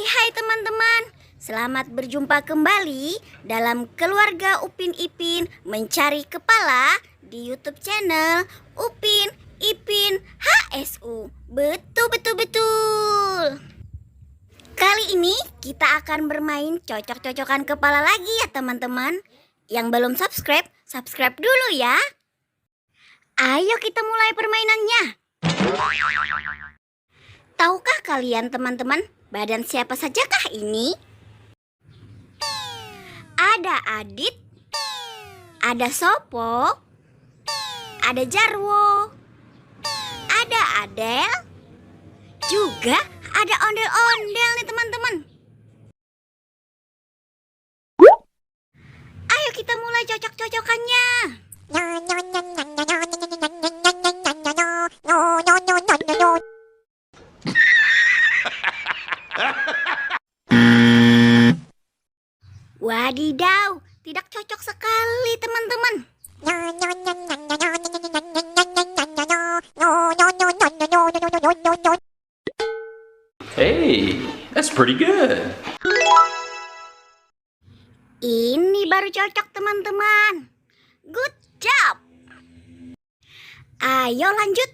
Hai teman-teman, selamat berjumpa kembali dalam keluarga Upin Ipin Mencari Kepala di YouTube channel Upin Ipin HSU. Betul. Kali ini kita akan bermain cocok-cocokan kepala lagi ya teman-teman. Yang belum subscribe, subscribe dulu ya. Ayo kita mulai permainannya. Tahukah kalian teman-teman, badan siapa sajakah ini? Ada Adit, ada Sopo, ada Jarwo, ada Adel, juga ada ondel-ondel nih teman-teman. Ayo kita mulai cocok-cocokannya. Wadidaw, tidak cocok sekali teman-teman. Hey, that's pretty good. Ini baru cocok teman-teman. Good job. Ayo lanjut.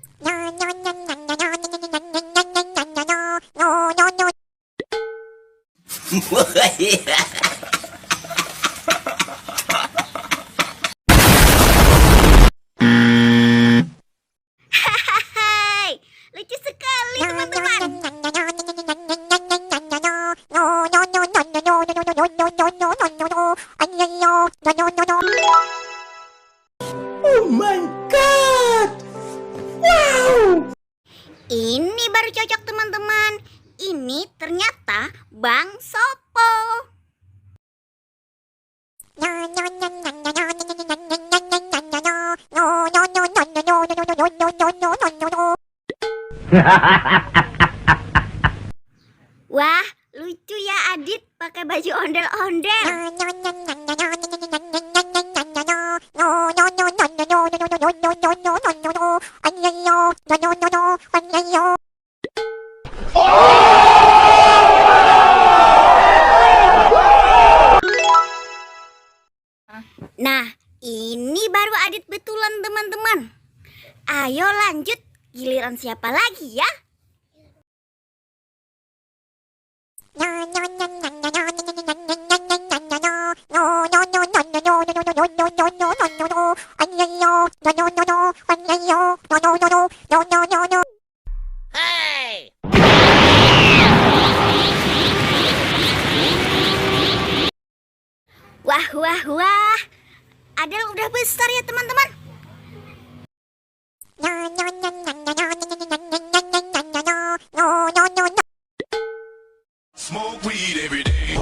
Hai, lucu sekali teman-teman. Oh my god! Wow! Ini baru cocok teman-teman. Ini ternyata Bang Sopo. Wah, lucu ya Adit pakai baju ondel-ondel. Nah, ini baru Adit betulan teman-teman. Ayo lanjut, giliran siapa lagi ya? Hey! Wah. Adel udah besar ya teman-teman. Smoke weed every day.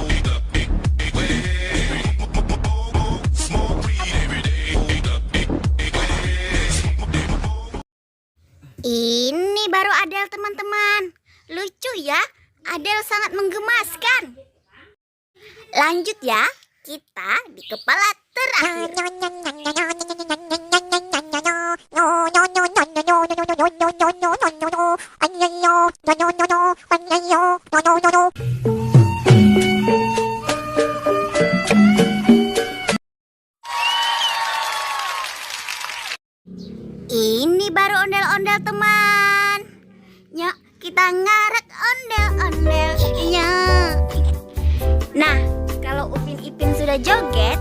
Smoke weed every day. Ini baru Adel teman-teman. Lucu ya, Adel sangat menggemaskan. Lanjut ya, kita di kepala terakhir. Ini baru ondel-ondel teman. Yuk kita ngarak ondel-ondel. Ya. Nah, kalau Upin Ipin sudah joget,